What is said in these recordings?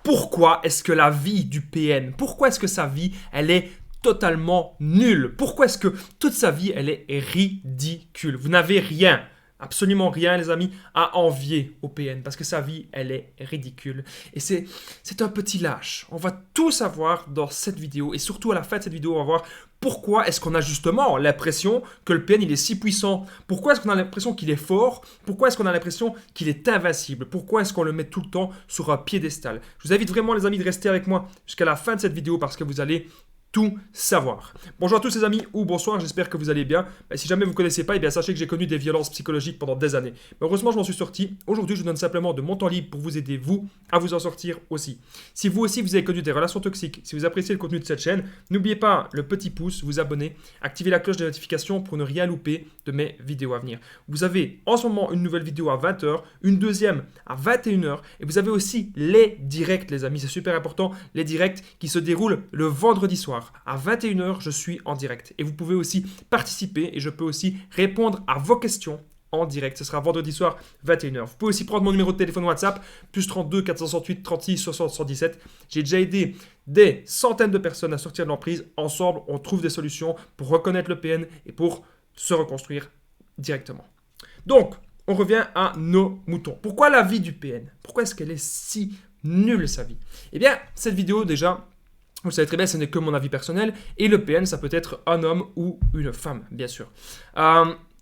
Pourquoi est-ce que la vie du PN, pourquoi est-ce que sa vie, elle est totalement nulle? Pourquoi est-ce que toute sa vie, elle est ridicule? Vous n'avez rien, absolument rien, les amis, à envier au PN parce que sa vie, elle est ridicule. Et c'est un petit lâche. On va tout savoir dans cette vidéo et surtout à la fin de cette vidéo, on va voir pourquoi est-ce qu'on a justement l'impression que le PN il est si puissant? Pourquoi est-ce qu'on a l'impression qu'il est fort? Pourquoi est-ce qu'on a l'impression qu'il est invincible? Pourquoi est-ce qu'on le met tout le temps sur un piédestal? Je vous invite vraiment les amis de rester avec moi jusqu'à la fin de cette vidéo parce que vous allez tout savoir. Bonjour à tous les amis ou bonsoir, j'espère que vous allez bien. Si jamais vous ne connaissez pas, eh bien sachez que j'ai connu des violences psychologiques pendant des années. Mais heureusement, je m'en suis sorti. Aujourd'hui, je vous donne simplement de mon temps libre pour vous aider, vous, à vous en sortir aussi. Si vous aussi, vous avez connu des relations toxiques, si vous appréciez le contenu de cette chaîne, n'oubliez pas le petit pouce, vous abonner, activer la cloche de notification pour ne rien louper de mes vidéos à venir. Vous avez en ce moment une nouvelle vidéo à 20h, une deuxième à 21h, et vous avez aussi les directs, les amis, c'est super important, les directs qui se déroulent le vendredi soir. À 21h, je suis en direct. Et vous pouvez aussi participer et je peux aussi répondre à vos questions en direct. Ce sera vendredi soir, 21h. Vous pouvez aussi prendre mon numéro de téléphone WhatsApp, plus 32 468 36 60 117. J'ai déjà aidé des centaines de personnes à sortir de l'emprise. Ensemble, on trouve des solutions pour reconnaître le PN et pour se reconstruire directement. Donc, on revient à nos moutons. Pourquoi la vie du PN? Pourquoi est-ce qu'elle est si nulle, sa vie? Eh bien, cette vidéo, déjà, vous le savez très bien, ce n'est que mon avis personnel. Et le PN, ça peut être un homme ou une femme, bien sûr.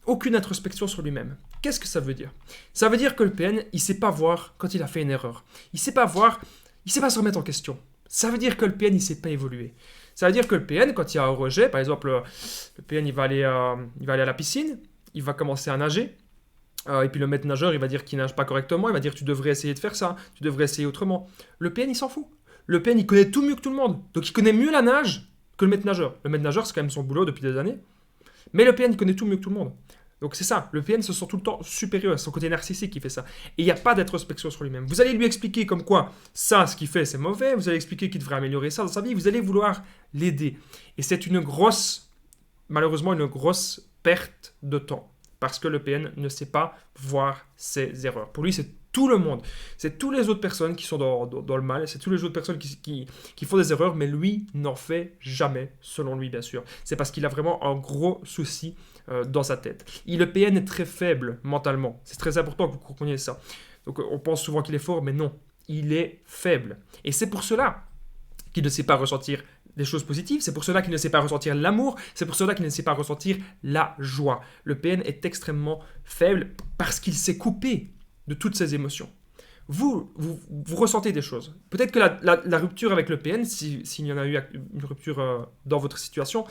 Aucune introspection sur lui-même. Qu'est-ce que ça veut dire? Ça veut dire que le PN, il ne sait pas voir quand il a fait une erreur. Il ne sait pas voir, il ne sait pas se remettre en question. Ça veut dire que le PN, il ne sait pas évoluer. Ça veut dire que le PN, quand il y a un rejet, par exemple, le PN, il va aller à la piscine, il va commencer à nager. Et puis le maître nageur, il va dire qu'il ne nage pas correctement, il va dire tu devrais essayer de faire ça, tu devrais essayer autrement. Le PN, il s'en fout. Le PN, il connaît tout mieux que tout le monde. Donc, il connaît mieux la nage que le maître nageur. Le maître nageur, c'est quand même son boulot depuis des années. Mais le PN, il connaît tout mieux que tout le monde. Donc, c'est ça. Le PN se sent tout le temps supérieur. C'est son côté narcissique qui fait ça. Et il n'y a pas d'introspection sur lui-même. Vous allez lui expliquer comme quoi ça, ce qu'il fait, c'est mauvais. Vous allez expliquer qu'il devrait améliorer ça dans sa vie. Vous allez vouloir l'aider. Et c'est malheureusement, une grosse perte de temps. Parce que le PN ne sait pas voir ses erreurs. Pour lui, c'est tout le monde. C'est toutes les autres personnes qui sont dans le mal. C'est toutes les autres personnes qui font des erreurs, mais lui n'en fait jamais, selon lui, bien sûr. C'est parce qu'il a vraiment un gros souci dans sa tête. Le PN est très faible mentalement. C'est très important que vous compreniez ça. Donc, on pense souvent qu'il est fort, mais non. Il est faible. Et c'est pour cela qu'il ne sait pas ressentir des choses positives, c'est pour cela qu'il ne sait pas ressentir l'amour, c'est pour cela qu'il ne sait pas ressentir la joie. Le PN est extrêmement faible parce qu'il s'est coupé de toutes ses émotions. Vous ressentez des choses. Peut-être que la rupture avec le PN, s'il y en a eu une rupture dans votre situation,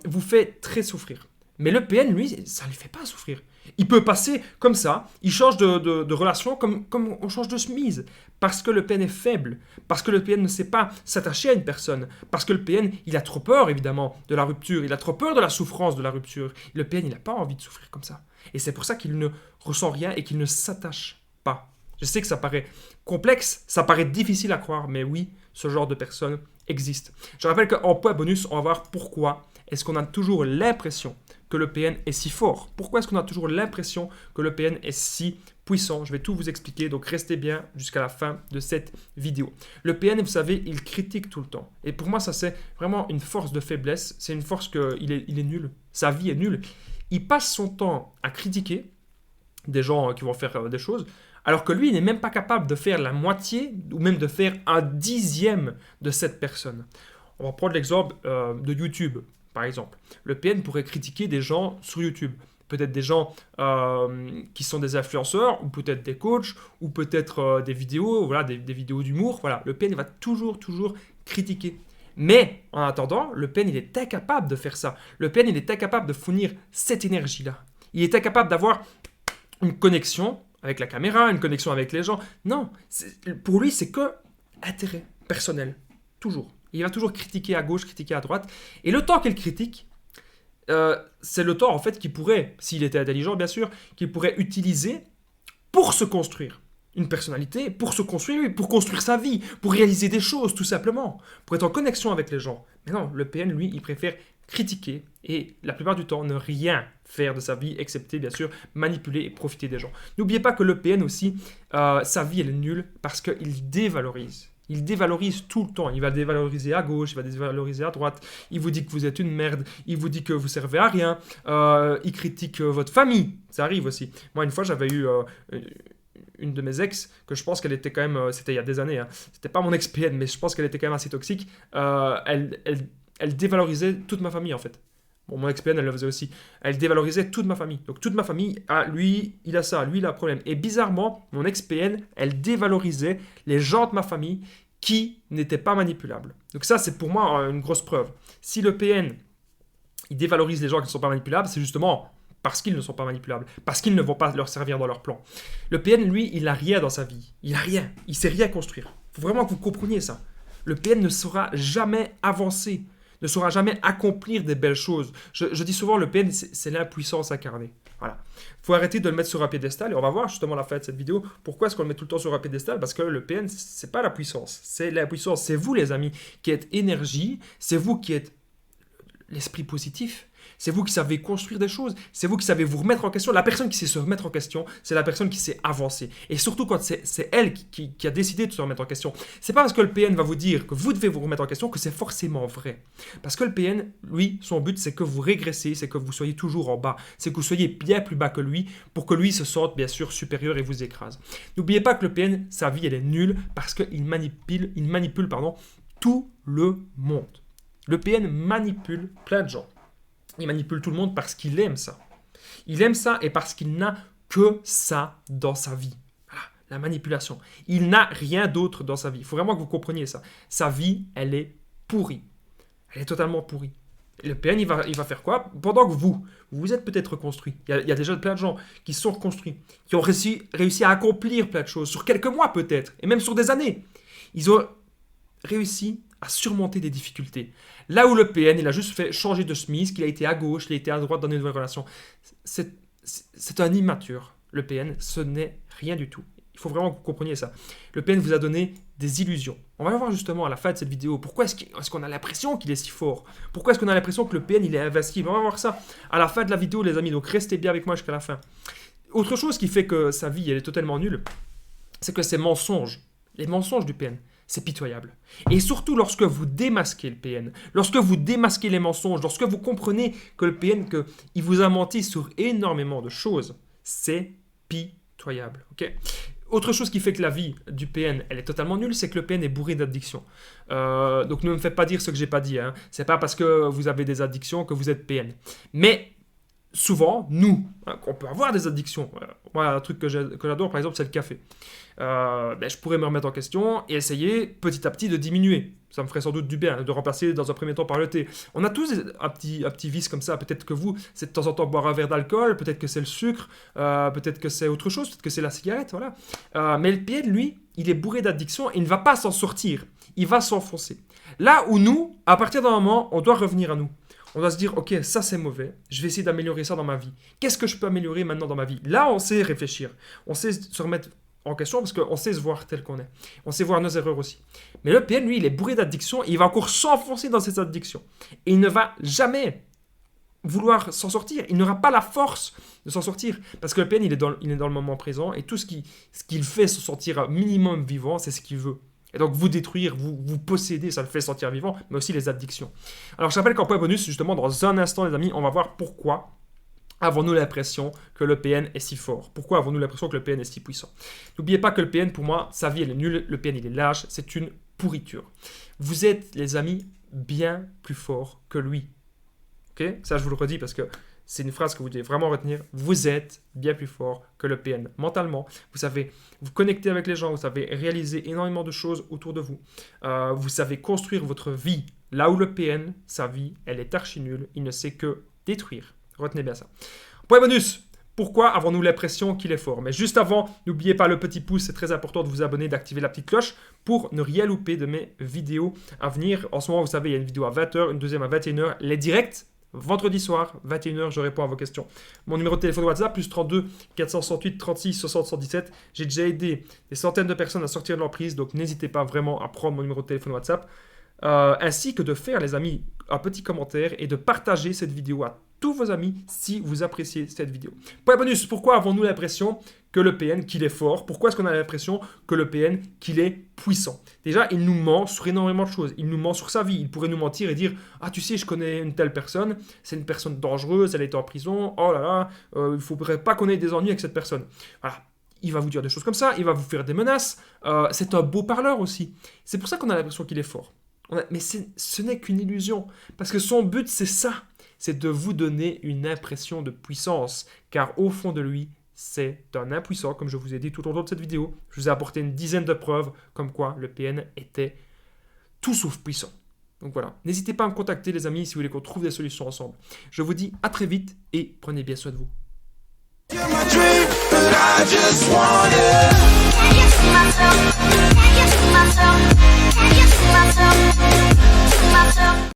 vous fait très souffrir. Mais le PN, lui, ça ne lui fait pas souffrir. Il peut passer comme ça, il change de relation comme on change de chemise. Parce que le PN est faible, parce que le PN ne sait pas s'attacher à une personne, parce que le PN, il a trop peur, évidemment, de la rupture, il a trop peur de la souffrance de la rupture. Le PN, il n'a pas envie de souffrir comme ça. Et c'est pour ça qu'il ne ressent rien et qu'il ne s'attache pas. Je sais que ça paraît complexe, ça paraît difficile à croire, mais oui, ce genre de personne existe. Je rappelle qu'en point bonus, on va voir pourquoi est-ce qu'on a toujours l'impression que le PN est si fort. Pourquoi est-ce qu'on a toujours l'impression que le PN est si puissant? Je vais tout vous expliquer, donc restez bien jusqu'à la fin de cette vidéo. Le PN, vous savez, il critique tout le temps. Et pour moi, ça c'est vraiment une force de faiblesse. C'est une force qu'il est nul. Sa vie est nulle. Il passe son temps à critiquer des gens qui vont faire des choses, alors que lui, il n'est même pas capable de faire la moitié ou même de faire un dixième de cette personne. On va prendre l'exemple de YouTube, par exemple. Le PN pourrait critiquer des gens sur YouTube. Peut-être des gens qui sont des influenceurs, ou peut-être des coachs, ou peut-être des vidéos, voilà, des vidéos d'humour. Voilà. Le PN va toujours critiquer. Mais en attendant, le PN, il est incapable de faire ça. Le PN, il est incapable de fournir cette énergie-là. Il est incapable d'avoir une connexion avec la caméra, une connexion avec les gens. Non, pour lui, c'est que intérêt personnel. Toujours. Il va toujours critiquer à gauche, critiquer à droite. Et le temps qu'il critique, c'est le temps en fait qu'il pourrait, s'il était intelligent bien sûr, qu'il pourrait utiliser pour se construire une personnalité, pour se construire, pour construire sa vie, pour réaliser des choses tout simplement, pour être en connexion avec les gens. Mais non, le PN lui, il préfère critiquer et la plupart du temps ne rien faire de sa vie, excepté bien sûr manipuler et profiter des gens. N'oubliez pas que le PN aussi, sa vie elle est nulle parce qu'il dévalorise. Il dévalorise tout le temps. Il va dévaloriser à gauche, il va dévaloriser à droite. Il vous dit que vous êtes une merde. Il vous dit que vous servez à rien. Il critique votre famille. Ça arrive aussi. Moi, une fois, j'avais eu une de mes ex, que je pense qu'elle était quand même... c'était il y a des années. Hein. C'était pas mon ex-PN, mais je pense qu'elle était quand même assez toxique. Elle dévalorisait toute ma famille, en fait. Bon, mon ex-PN, elle le faisait aussi. Elle dévalorisait toute ma famille. Donc, toute ma famille, lui, il a ça, lui, il a un problème. Et bizarrement, mon ex-PN, elle dévalorisait les gens de ma famille qui n'étaient pas manipulables. Donc, ça, c'est pour moi une grosse preuve. Si le PN, il dévalorise les gens qui ne sont pas manipulables, c'est justement parce qu'ils ne sont pas manipulables, parce qu'ils ne vont pas leur servir dans leur plan. Le PN, lui, il n'a rien dans sa vie. Il n'a rien. Il ne sait rien construire. Il faut vraiment que vous compreniez ça. Le PN ne saura jamais avancer, ne saura jamais accomplir des belles choses. Je dis souvent, le PN, c'est l'impuissance incarnée. Voilà. Il faut arrêter de le mettre sur un piédestal, et on va voir justement à la fin de cette vidéo pourquoi est-ce qu'on le met tout le temps sur un piédestal, parce que le PN, c'est pas la puissance, c'est l'impuissance. C'est vous, les amis, qui êtes énergie, c'est vous qui êtes l'esprit positif. C'est vous qui savez construire des choses, c'est vous qui savez vous remettre en question. La personne qui sait se remettre en question, c'est la personne qui sait avancer. Et surtout quand c'est elle qui a décidé de se remettre en question. C'est pas parce que le PN va vous dire que vous devez vous remettre en question que c'est forcément vrai. Parce que le PN, lui, son but, c'est que vous régressez, c'est que vous soyez toujours en bas, c'est que vous soyez bien plus bas que lui pour que lui se sente bien sûr supérieur et vous écrase. N'oubliez pas que le PN, sa vie, elle est nulle parce qu'il manipule tout le monde. Le PN manipule plein de gens. Il manipule tout le monde parce qu'il aime ça. Il aime ça et parce qu'il n'a que ça dans sa vie. Voilà, la manipulation. Il n'a rien d'autre dans sa vie. Il faut vraiment que vous compreniez ça. Sa vie, elle est pourrie. Elle est totalement pourrie. Et le PN, il va faire quoi? Pendant que vous êtes peut-être reconstruit. Il y a déjà plein de gens qui sont reconstruits, qui ont réussi à accomplir plein de choses, sur quelques mois peut-être, et même sur des années. Ils ont réussi à surmonter des difficultés. Là où le PN, il a juste fait changer de chemise, qu'il a été à gauche, il a été à droite dans une nouvelle relation. C'est un immature. Le PN, ce n'est rien du tout. Il faut vraiment que vous compreniez ça. Le PN vous a donné des illusions. On va voir justement à la fin de cette vidéo pourquoi est-ce qu'on a l'impression qu'il est si fort. Pourquoi est-ce qu'on a l'impression que le PN, il est invincible. On va voir ça à la fin de la vidéo, les amis. Donc restez bien avec moi jusqu'à la fin. Autre chose qui fait que sa vie, elle est totalement nulle, c'est que ses mensonges, les mensonges du PN, c'est pitoyable. Et surtout lorsque vous démasquez le PN, lorsque vous démasquez les mensonges, lorsque vous comprenez que le PN, il vous a menti sur énormément de choses, c'est pitoyable. Okay. Autre chose qui fait que la vie du PN, elle est totalement nulle, c'est que le PN est bourré d'addictions. Donc ne me faites pas dire ce que j'ai pas dit. Hein. C'est pas parce que vous avez des addictions que vous êtes PN. Mais souvent, nous, on peut avoir des addictions. Moi, un truc que j'adore, par exemple, c'est le café. Je pourrais me remettre en question et essayer petit à petit de diminuer. Ça me ferait sans doute du bien de remplacer dans un premier temps par le thé. On a tous un petit vice comme ça. Peut-être que vous, c'est de temps en temps boire un verre d'alcool, peut-être que c'est le sucre, peut-être que c'est autre chose, peut-être que c'est la cigarette, voilà. Mais le PN, lui, il est bourré d'addiction et il ne va pas s'en sortir. Il va s'enfoncer. Là où nous, à partir d'un moment, on doit revenir à nous. On doit se dire, ok, ça c'est mauvais, je vais essayer d'améliorer ça dans ma vie. Qu'est-ce que je peux améliorer maintenant dans ma vie? Là, on sait réfléchir, on sait se remettre en question parce qu'on sait se voir tel qu'on est. On sait voir nos erreurs aussi. Mais le PN, lui, il est bourré d'addictions et il va encore s'enfoncer dans ses addictions. Et il ne va jamais vouloir s'en sortir. Il n'aura pas la force de s'en sortir. Parce que le PN, il est dans le moment présent et tout ce qui le fait se sentir minimum vivant, c'est ce qu'il veut. Et donc, vous détruire, vous posséder, ça le fait sentir vivant, mais aussi les addictions. Alors, je rappelle qu'en point bonus, justement, dans un instant, les amis, on va voir pourquoi avons-nous l'impression que le PN est si fort. Pourquoi avons-nous l'impression que le PN est si puissant? N'oubliez pas que le PN, pour moi, sa vie, elle est nulle. Le PN, il est lâche. C'est une pourriture. Vous êtes, les amis, bien plus forts que lui. Ok? Ça, je vous le redis parce que c'est une phrase que vous devez vraiment retenir. Vous êtes bien plus fort que le PN. Mentalement, vous savez vous connecter avec les gens, vous savez réaliser énormément de choses autour de vous. Vous savez construire votre vie. Là où le PN, sa vie, elle est archi nulle. Il ne sait que détruire. Retenez bien ça. Point bonus. Pourquoi avons-nous l'impression qu'il est fort? Mais juste avant, n'oubliez pas le petit pouce, c'est très important de vous abonner, d'activer la petite cloche pour ne rien louper de mes vidéos à venir. En ce moment, vous savez, il y a une vidéo à 20h, une deuxième à 21h, les directs. Vendredi soir, 21h, je réponds à vos questions. Mon numéro de téléphone WhatsApp, plus 32 468 36 60 117. J'ai déjà aidé des centaines de personnes à sortir de l'emprise, donc n'hésitez pas vraiment à prendre mon numéro de téléphone WhatsApp. ainsi que de faire, les amis, un petit commentaire et de partager cette vidéo à tous vos amis si vous appréciez cette vidéo. Point bonus, pourquoi avons-nous l'impression que le PN qu'il est fort? Pourquoi est-ce qu'on a l'impression que le PN qu'il est puissant? Déjà, il nous ment sur énormément de choses. Il nous ment sur sa vie. Il pourrait nous mentir et dire « Ah, tu sais, je connais une telle personne, c'est une personne dangereuse, elle est en prison, oh là là, il ne faudrait pas qu'on ait des ennuis avec cette personne. » Voilà. Il va vous dire des choses comme ça, il va vous faire des menaces. C'est un beau parleur aussi. C'est pour ça qu'on a l'impression qu'il est fort. Mais ce n'est qu'une illusion. Parce que son but, c'est ça. C'est de vous donner une impression de puissance. Car au fond de lui, c'est un impuissant, comme je vous ai dit tout au long de cette vidéo. Je vous ai apporté une dizaine de preuves comme quoi le PN était tout sauf puissant. Donc voilà. N'hésitez pas à me contacter, les amis, si vous voulez qu'on trouve des solutions ensemble. Je vous dis à très vite et prenez bien soin de vous. You're my dream, but I just want it. Can you see myself? Can you see myself? Can you see myself? See myself?